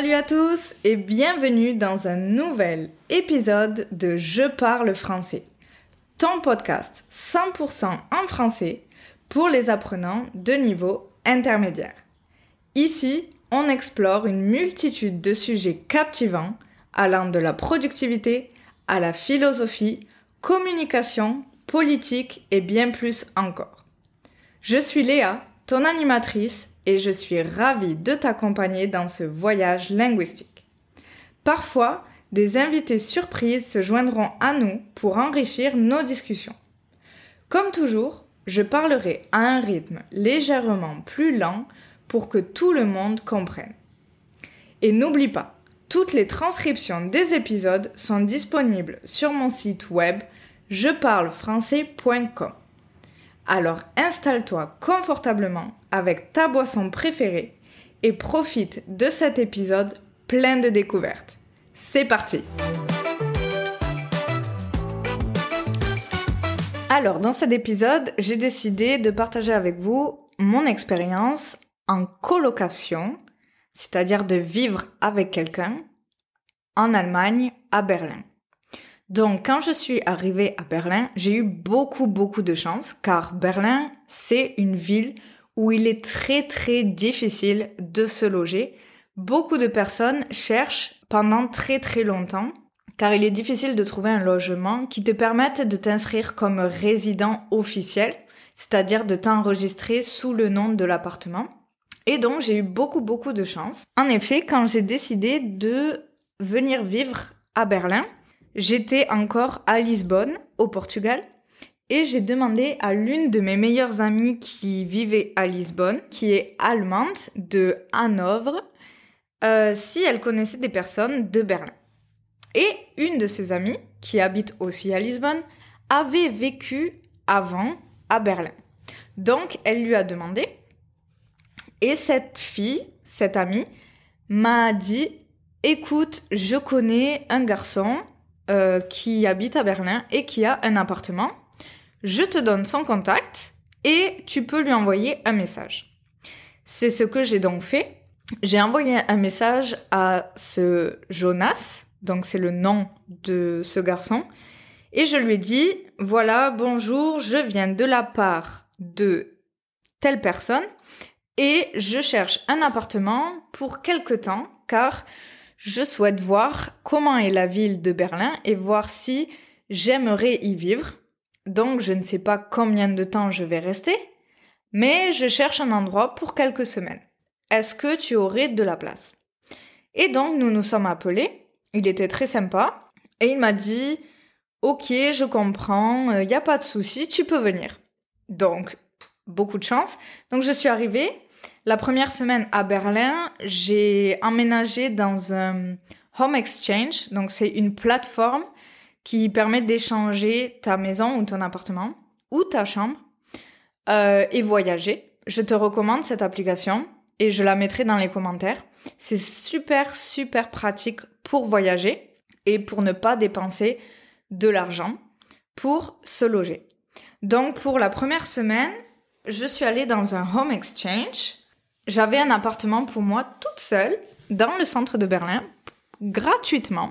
Salut à tous et bienvenue dans un nouvel épisode de Je parle français, ton podcast 100% en français pour les apprenants de niveau intermédiaire. Ici, on explore une multitude de sujets captivants allant de la productivité à la philosophie, communication, politique et bien plus encore. Je suis Léa, ton animatrice, et je suis ravie de t'accompagner dans ce voyage linguistique. Parfois, des invités surprises se joindront à nous pour enrichir nos discussions. Comme toujours, je parlerai à un rythme légèrement plus lent pour que tout le monde comprenne. Et n'oublie pas, toutes les transcriptions des épisodes sont disponibles sur mon site web jeparlefrançais.com. Alors installe-toi confortablement avec ta boisson préférée et profite de cet épisode plein de découvertes. C'est parti! Alors, dans cet épisode, j'ai décidé de partager avec vous mon expérience en colocation, c'est-à-dire de vivre avec quelqu'un en Allemagne, à Berlin. Donc, quand je suis arrivée à Berlin, j'ai eu beaucoup de chance, car Berlin, c'est une ville où il est très difficile de se loger. Beaucoup de personnes cherchent pendant très longtemps, car il est difficile de trouver un logement qui te permette de t'inscrire comme résident officiel, c'est-à-dire de t'enregistrer sous le nom de l'appartement. Et donc, j'ai eu beaucoup de chance. En effet, quand j'ai décidé de venir vivre à Berlin, j'étais encore à Lisbonne, au Portugal, et j'ai demandé à l'une de mes meilleures amies qui vivait à Lisbonne, qui est allemande, de Hanovre, si elle connaissait des personnes de Berlin. Et une de ses amies, qui habite aussi à Lisbonne, avait vécu avant à Berlin. Donc, elle lui a demandé, et cette amie, m'a dit « Écoute, je connais un garçon qui habite à Berlin et qui a un appartement. Je te donne son contact et tu peux lui envoyer un message. » C'est ce que j'ai donc fait. J'ai envoyé un message à ce Jonas, donc c'est le nom de ce garçon, et je lui ai dit « Voilà, bonjour, je viens de la part de telle personne et je cherche un appartement pour quelque temps car je souhaite voir comment est la ville de Berlin et voir si j'aimerais y vivre. Donc, je ne sais pas combien de temps je vais rester, mais je cherche un endroit pour quelques semaines. Est-ce que tu aurais de la place ? » Et donc, nous nous sommes appelés. Il était très sympa et il m'a dit « Ok, je comprends, il n'y a pas de souci, tu peux venir. » Donc, beaucoup de chance. Donc, je suis arrivée. La première semaine à Berlin, j'ai emménagé dans un home exchange. Donc, c'est une plateforme qui permet d'échanger ta maison ou ton appartement ou ta chambre et voyager. Je te recommande cette application et je la mettrai dans les commentaires. C'est super pratique pour voyager et pour ne pas dépenser de l'argent pour se loger. Donc, pour la première semaine, je suis allée dans un home exchange. J'avais un appartement pour moi toute seule dans le centre de Berlin, gratuitement.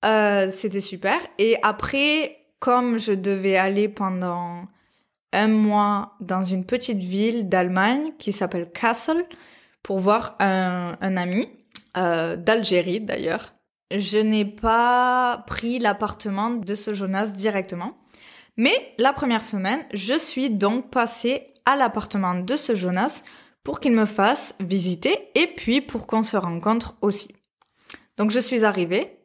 C'était super. Et après, comme je devais aller pendant un mois dans une petite ville d'Allemagne qui s'appelle Kassel pour voir un ami d'Algérie d'ailleurs, je n'ai pas pris l'appartement de ce Jonas directement. Mais la première semaine, je suis donc passée à l'appartement de ce Jonas pour qu'il me fasse visiter et puis pour qu'on se rencontre aussi. Donc je suis arrivée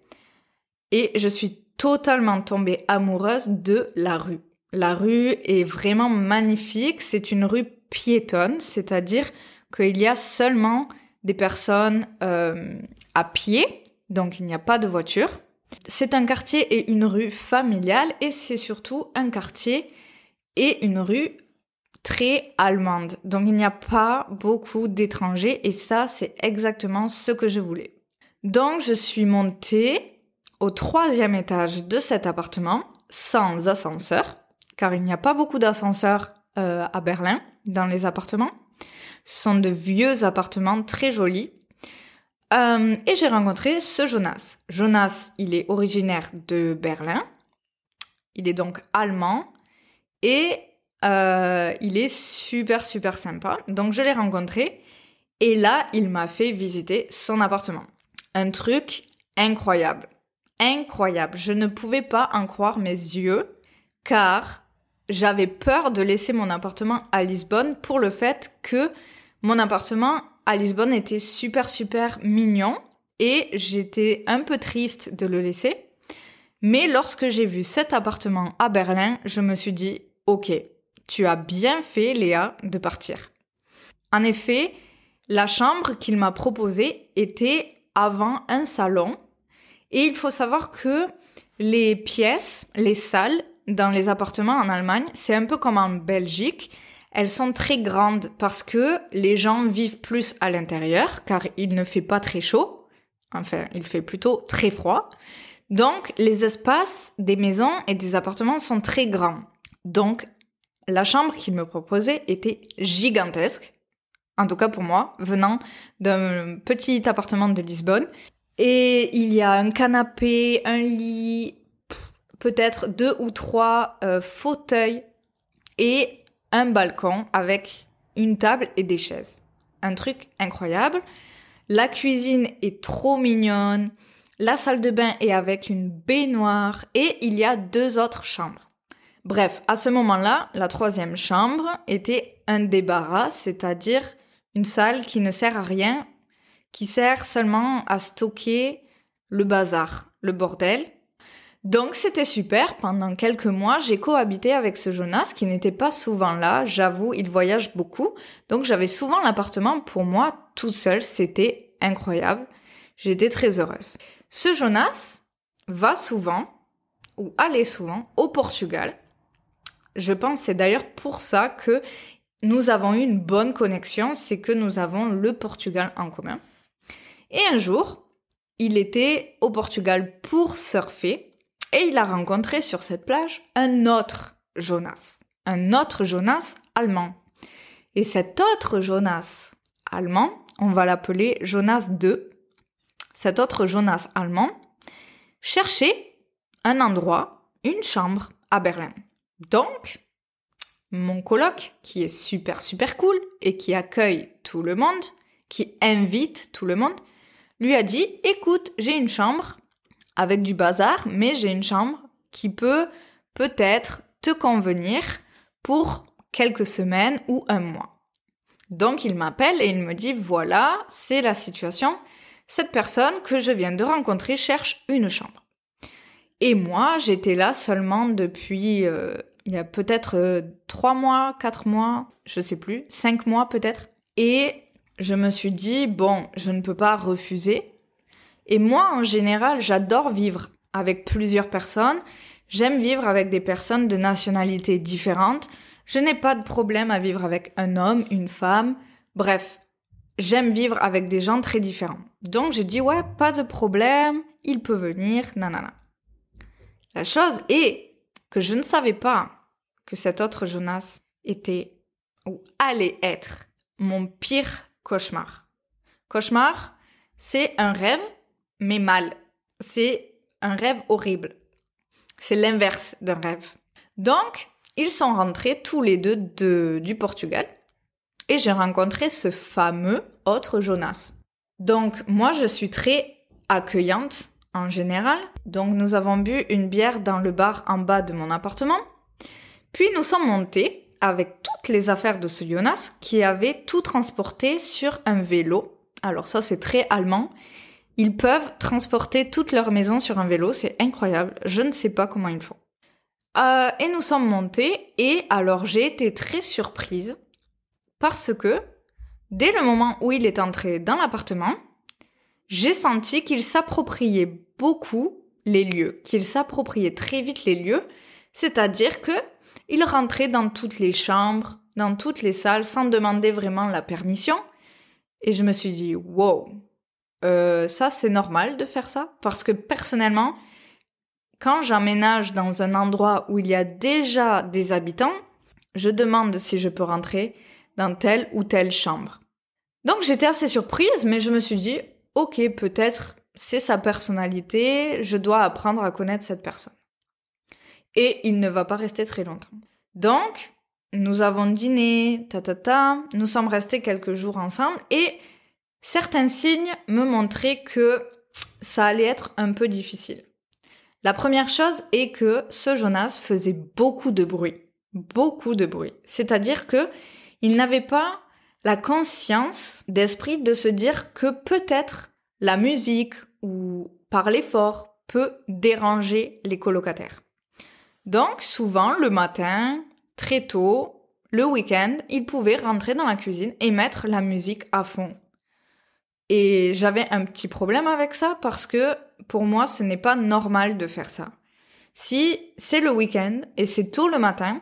et je suis totalement tombée amoureuse de la rue. La rue est vraiment magnifique, c'est une rue piétonne, c'est-à-dire qu'il y a seulement des personnes à pied, donc il n'y a pas de voiture. C'est un quartier et une rue familiale et c'est surtout un quartier et une rue très allemande. Donc il n'y a pas beaucoup d'étrangers et ça c'est exactement ce que je voulais. Donc je suis montée au 3e étage de cet appartement sans ascenseur, car il n'y a pas beaucoup d'ascenseurs à Berlin dans les appartements. Ce sont de vieux appartements très jolis. Et j'ai rencontré ce Jonas. Jonas, il est originaire de Berlin. Il est donc allemand. Et il est super, super sympa. Donc, je l'ai rencontré. Et là, il m'a fait visiter son appartement. Un truc incroyable. Incroyable. Je ne pouvais pas en croire mes yeux, car j'avais peur de laisser mon appartement à Lisbonne pour le fait que mon appartement à Lisbonne était super, super mignon et j'étais un peu triste de le laisser. Mais lorsque j'ai vu cet appartement à Berlin, je me suis dit, ok, tu as bien fait, Léa, de partir. En effet, la chambre qu'il m'a proposée était avant un salon. Et il faut savoir que les pièces, les salles dans les appartements en Allemagne, c'est un peu comme en Belgique. Elles sont très grandes parce que les gens vivent plus à l'intérieur car il ne fait pas très chaud. Enfin, il fait plutôt très froid. Donc, les espaces des maisons et des appartements sont très grands. Donc, la chambre qu'il me proposait était gigantesque. En tout cas pour moi, venant d'un petit appartement de Lisbonne. Et il y a un canapé, un lit, peut-être 2 ou 3 fauteuils et un balcon avec une table et des chaises. Un truc incroyable. La cuisine est trop mignonne. La salle de bain est avec une baignoire et il y a 2 autres chambres. Bref, à ce moment-là, la 3e chambre était un débarras, c'est-à-dire une salle qui ne sert à rien, qui sert seulement à stocker le bazar, le bordel. Donc c'était super, pendant quelques mois, j'ai cohabité avec ce Jonas qui n'était pas souvent là, j'avoue, il voyage beaucoup. Donc j'avais souvent l'appartement pour moi toute seule, c'était incroyable. J'étais très heureuse. Ce Jonas va souvent, ou allait souvent, au Portugal. Je pense que c'est d'ailleurs pour ça que nous avons eu une bonne connexion, c'est que nous avons le Portugal en commun. Et un jour, il était au Portugal pour surfer et il a rencontré sur cette plage un autre Jonas allemand. Et cet autre Jonas allemand, on va l'appeler Jonas 2, cet autre Jonas allemand cherchait un endroit, une chambre à Berlin. Donc, mon coloc, qui est super super cool et qui accueille tout le monde, qui invite tout le monde, lui a dit « Écoute, j'ai une chambre avec du bazar, mais j'ai une chambre qui peut peut-être te convenir pour quelques semaines ou un mois. » Donc il m'appelle et il me dit « Voilà, c'est la situation. Cette personne que je viens de rencontrer cherche une chambre. » Et moi, j'étais là seulement depuis, il y a peut-être 3 mois, 4 mois, je sais plus, 5 mois peut-être. Et je me suis dit, bon, je ne peux pas refuser. Et moi, en général, j'adore vivre avec plusieurs personnes. J'aime vivre avec des personnes de nationalités différentes. Je n'ai pas de problème à vivre avec un homme, une femme. Bref, j'aime vivre avec des gens très différents. Donc j'ai dit, ouais, pas de problème, il peut venir, nanana. La chose est que je ne savais pas que cet autre Jonas était ou allait être mon pire cauchemar. Cauchemar, c'est un rêve, mais mal. C'est un rêve horrible. C'est l'inverse d'un rêve. Donc, ils sont rentrés tous les deux du Portugal et j'ai rencontré ce fameux autre Jonas. Donc, moi, je suis très accueillante en général. Donc, nous avons bu une bière dans le bar en bas de mon appartement. Puis, nous sommes montés avec toutes les affaires de ce Jonas qui avait tout transporté sur un vélo. Alors ça, c'est très allemand. Ils peuvent transporter toute leur maison sur un vélo. C'est incroyable. Je ne sais pas comment ils font. Et nous sommes montés et alors j'ai été très surprise parce que dès le moment où il est entré dans l'appartement, j'ai senti qu'il s'appropriait beaucoup les lieux, qu'il s'appropriait très vite les lieux, c'est-à-dire que il rentrait dans toutes les chambres, dans toutes les salles sans demander vraiment la permission. Et je me suis dit, wow, ça c'est normal de faire ça parce que personnellement, quand j'emménage dans un endroit où il y a déjà des habitants, je demande si je peux rentrer dans telle ou telle chambre. Donc j'étais assez surprise, mais je me suis dit, ok, peut-être c'est sa personnalité, je dois apprendre à connaître cette personne. Et il ne va pas rester très longtemps. Donc, nous avons dîné, nous sommes restés quelques jours ensemble et certains signes me montraient que ça allait être un peu difficile. La première chose est que ce Jonas faisait beaucoup de bruit. C'est-à-dire que il n'avait pas la conscience d'esprit de se dire que peut-être la musique ou parler fort peut déranger les colocataires. Donc, souvent, le matin, très tôt, le week-end, il pouvait rentrer dans la cuisine et mettre la musique à fond. Et j'avais un petit problème avec ça parce que pour moi, ce n'est pas normal de faire ça. Si c'est le week-end et c'est tôt le matin,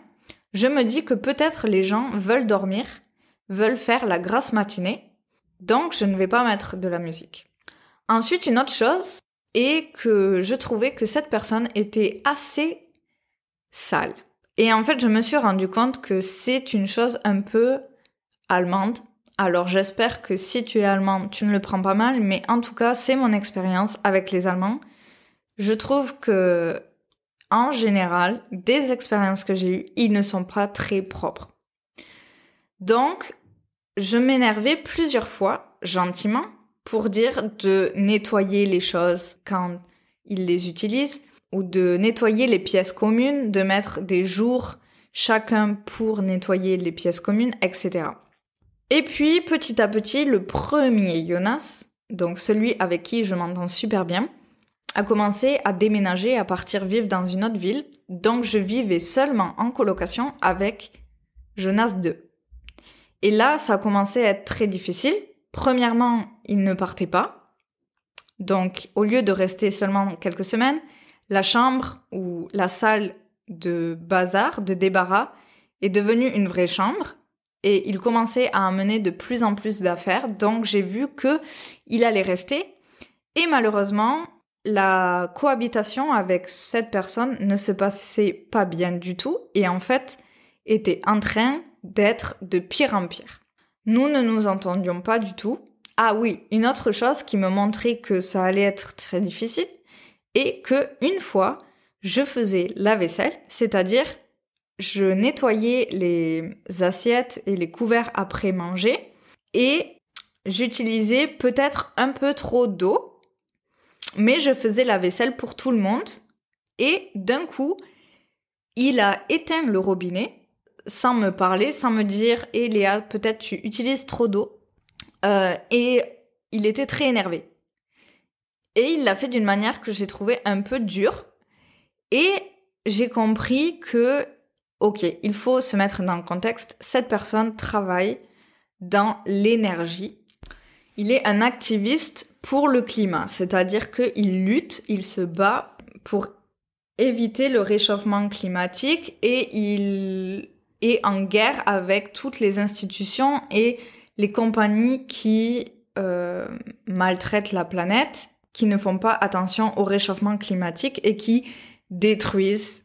je me dis que peut-être les gens veulent dormir, veulent faire la grasse matinée, donc je ne vais pas mettre de la musique. Ensuite, une autre chose est que je trouvais que cette personne était assez sale. Et en fait, je me suis rendu compte que c'est une chose un peu allemande. Alors j'espère que si tu es allemand, tu ne le prends pas mal, mais en tout cas, c'est mon expérience avec les Allemands. Je trouve que, en général, des expériences que j'ai eues, ils ne sont pas très propres. Donc, je m'énervais plusieurs fois, gentiment, pour dire de nettoyer les choses quand ils les utilisent, ou de nettoyer les pièces communes, de mettre des jours chacun pour nettoyer les pièces communes, etc. Et puis, petit à petit, le premier Jonas, donc celui avec qui je m'entends super bien, a commencé à déménager, à partir vivre dans une autre ville. Donc, je vivais seulement en colocation avec Jonas 2. Et là, ça a commencé à être très difficile. Premièrement, il ne partait pas. Donc, au lieu de rester seulement quelques semaines, la chambre ou la salle de bazar, de débarras, est devenue une vraie chambre. Et il commençait à amener de plus en plus d'affaires. Donc, j'ai vu qu'il allait rester. Et malheureusement, la cohabitation avec cette personne ne se passait pas bien du tout. Et en fait, était en train d'être de pire en pire. Nous ne nous entendions pas du tout. Ah oui, une autre chose qui me montrait que ça allait être très difficile est que une fois, je faisais la vaisselle, c'est-à-dire je nettoyais les assiettes et les couverts après manger et j'utilisais peut-être un peu trop d'eau, mais je faisais la vaisselle pour tout le monde et d'un coup, il a éteint le robinet sans me parler, sans me dire « Eh Léa, peut-être tu utilises trop d'eau ». Et il était très énervé. Et il l'a fait d'une manière que j'ai trouvée un peu dure. Et j'ai compris que, ok, il faut se mettre dans le contexte. Cette personne travaille dans l'énergie. Il est un activiste pour le climat. C'est-à-dire qu'il lutte, il se bat pour éviter le réchauffement climatique et il est en guerre avec toutes les institutions et les compagnies qui maltraitent la planète, qui ne font pas attention au réchauffement climatique et qui détruisent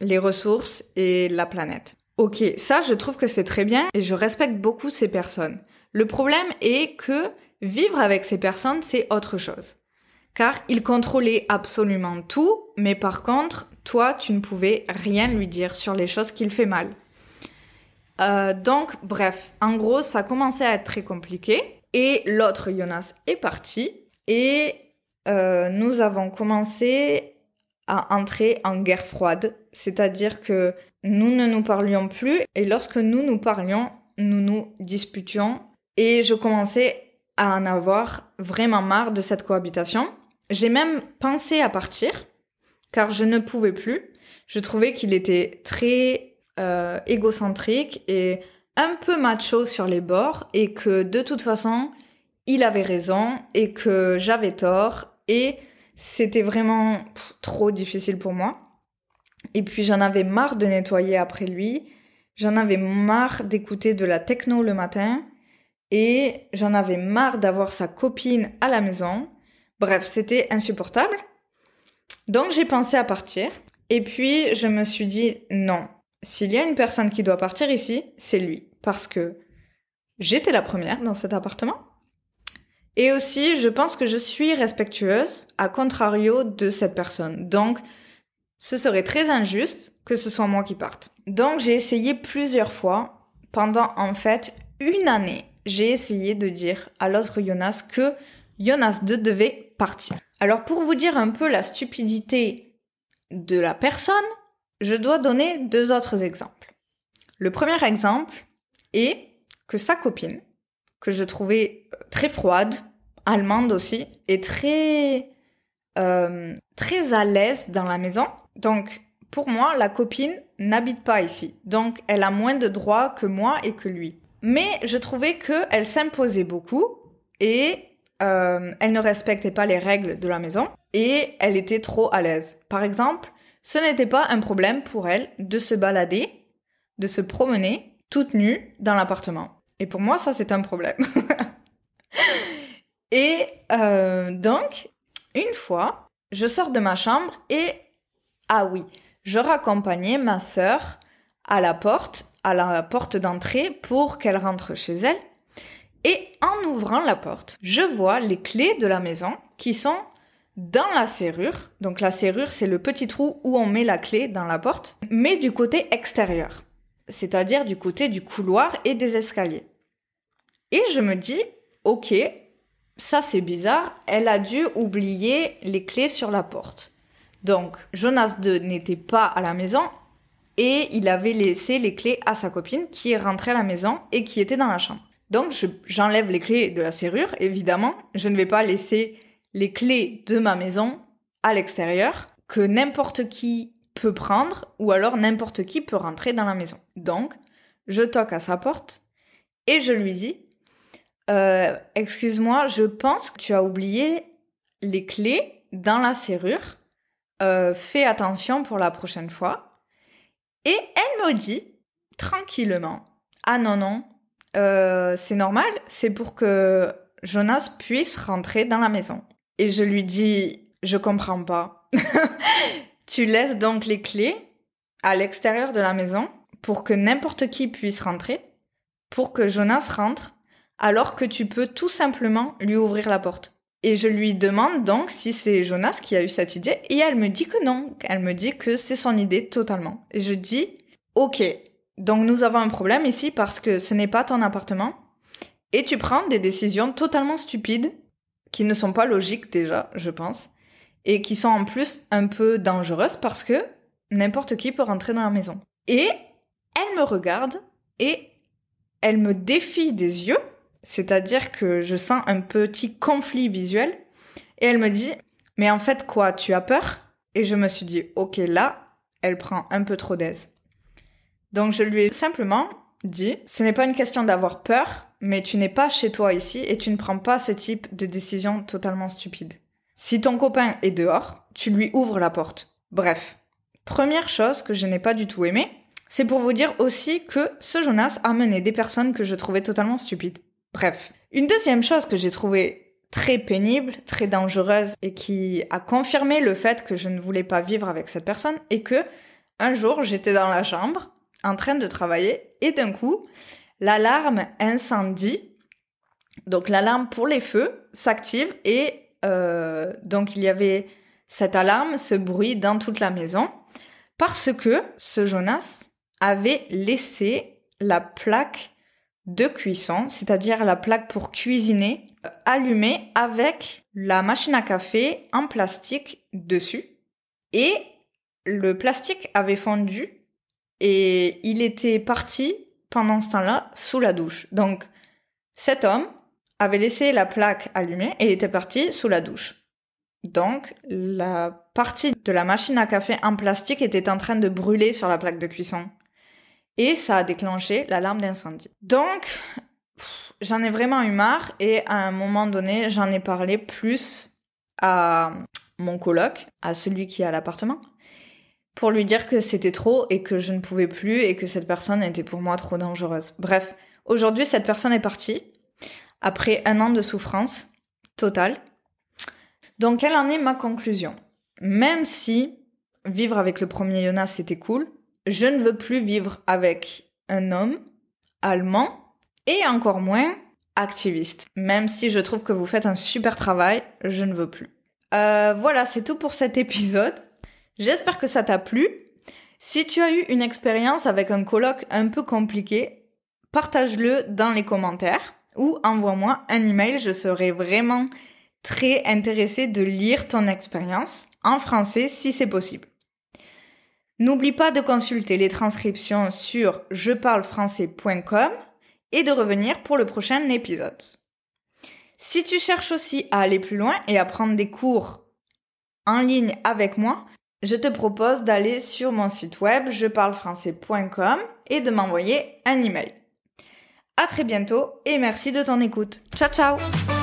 les ressources et la planète. Ok, ça je trouve que c'est très bien et je respecte beaucoup ces personnes. Le problème est que vivre avec ces personnes, c'est autre chose. Car il contrôlait absolument tout, mais par contre, toi, tu ne pouvais rien lui dire sur les choses qu'il fait mal. Donc, bref, en gros, ça commençait à être très compliqué. Et l'autre Jonas est parti. Et nous avons commencé à entrer en guerre froide. C'est-à-dire que nous ne nous parlions plus. Et lorsque nous nous parlions, nous nous disputions. Et je commençais à en avoir vraiment marre de cette cohabitation. J'ai même pensé à partir, car je ne pouvais plus. Je trouvais qu'il était très égocentrique et un peu macho sur les bords et que de toute façon, il avait raison et que j'avais tort et c'était vraiment trop difficile pour moi. Et puis j'en avais marre de nettoyer après lui, j'en avais marre d'écouter de la techno le matin et j'en avais marre d'avoir sa copine à la maison. Bref, c'était insupportable. Donc j'ai pensé à partir et puis je me suis dit non. S'il y a une personne qui doit partir ici, c'est lui. Parce que j'étais la première dans cet appartement. Et aussi, je pense que je suis respectueuse, à contrario de cette personne. Donc, ce serait très injuste que ce soit moi qui parte. Donc, j'ai essayé plusieurs fois, pendant en fait une année, j'ai essayé de dire à l'autre Jonas que Jonas 2 devait partir. Alors, pour vous dire un peu la stupidité de la personne, je dois donner 2 autres exemples. Le premier exemple est que sa copine, que je trouvais très froide, allemande aussi, et très à l'aise dans la maison. Donc, pour moi, la copine n'habite pas ici. Donc, elle a moins de droits que moi et que lui. Mais je trouvais qu'elle s'imposait beaucoup et elle ne respectait pas les règles de la maison et elle était trop à l'aise. Par exemple, ce n'était pas un problème pour elle de se balader, de se promener toute nue dans l'appartement. Et pour moi, ça, c'est un problème. Et donc, une fois, je sors de ma chambre et, ah oui, je raccompagnais ma sœur à la porte d'entrée pour qu'elle rentre chez elle. Et en ouvrant la porte, je vois les clés de la maison qui sont dans la serrure. Donc la serrure, c'est le petit trou où on met la clé dans la porte, mais du côté extérieur, c'est-à-dire du côté du couloir et des escaliers. Et je me dis, ok, ça c'est bizarre, elle a dû oublier les clés sur la porte. Donc Jonas 2 n'était pas à la maison et il avait laissé les clés à sa copine qui est rentrée à la maison et qui était dans la chambre. Donc j'enlève les clés de la serrure, évidemment, je ne vais pas laisser les clés de ma maison à l'extérieur que n'importe qui peut prendre ou alors n'importe qui peut rentrer dans la maison. Donc je toque à sa porte et je lui dis excuse-moi, je pense que tu as oublié les clés dans la serrure. Fais attention pour la prochaine fois. Et elle me dit, tranquillement, ah non, c'est normal, c'est pour que Jonas puisse rentrer dans la maison. Et je lui dis, je comprends pas. Tu laisses donc les clés à l'extérieur de la maison pour que n'importe qui puisse rentrer, pour que Jonas rentre, alors que tu peux tout simplement lui ouvrir la porte. Et je lui demande donc si c'est Jonas qui a eu cette idée, et elle me dit que non. Elle me dit que c'est son idée totalement. Et je dis, ok, donc nous avons un problème ici parce que ce n'est pas ton appartement, et tu prends des décisions totalement stupides, qui ne sont pas logiques déjà, je pense, et qui sont en plus un peu dangereuses parce que n'importe qui peut rentrer dans la maison. Et elle me regarde, et elle me défie des yeux, c'est-à-dire que je sens un petit conflit visuel, et elle me dit « Mais en fait quoi, tu as peur ?» Et je me suis dit « Ok, là, elle prend un peu trop d'aise. » Donc je lui ai simplement dit « Ce n'est pas une question d'avoir peur, mais tu n'es pas chez toi ici et tu ne prends pas ce type de décision totalement stupide. Si ton copain est dehors, tu lui ouvres la porte. » Bref, première chose que je n'ai pas du tout aimée, c'est pour vous dire aussi que ce Jonas a mené des personnes que je trouvais totalement stupides. Bref. Une deuxième chose que j'ai trouvée très pénible, très dangereuse et qui a confirmé le fait que je ne voulais pas vivre avec cette personne est que un jour, j'étais dans la chambre en train de travailler et d'un coup, l'alarme incendie, donc l'alarme pour les feux, s'active et donc il y avait cette alarme, ce bruit dans toute la maison parce que ce Jonas avait laissé la plaque de cuisson, c'est-à-dire la plaque pour cuisiner, allumée avec la machine à café en plastique dessus. Et le plastique avait fondu et il était parti pendant ce temps-là sous la douche. Donc cet homme avait laissé la plaque allumée et était parti sous la douche. Donc la partie de la machine à café en plastique était en train de brûler sur la plaque de cuisson. Et ça a déclenché l'alarme d'incendie. Donc, j'en ai vraiment eu marre et à un moment donné, j'en ai parlé plus à mon coloc, à celui qui est à l'appartement, pour lui dire que c'était trop et que je ne pouvais plus et que cette personne était pour moi trop dangereuse. Bref, aujourd'hui, cette personne est partie après 1 an de souffrance totale. Donc, quelle en est ma conclusion ? Même si vivre avec le premier Jonas, c'était cool, je ne veux plus vivre avec un homme allemand et encore moins activiste. Même si je trouve que vous faites un super travail, je ne veux plus. Voilà, c'est tout pour cet épisode. J'espère que ça t'a plu. Si tu as eu une expérience avec un coloc un peu compliqué, partage-le dans les commentaires ou envoie-moi un email. Je serai vraiment très intéressée de lire ton expérience en français si c'est possible. N'oublie pas de consulter les transcriptions sur jeparlefrançais.com et de revenir pour le prochain épisode. Si tu cherches aussi à aller plus loin et à prendre des cours en ligne avec moi, je te propose d'aller sur mon site web jeparlefrançais.com et de m'envoyer un email. À très bientôt et merci de ton écoute. Ciao ciao!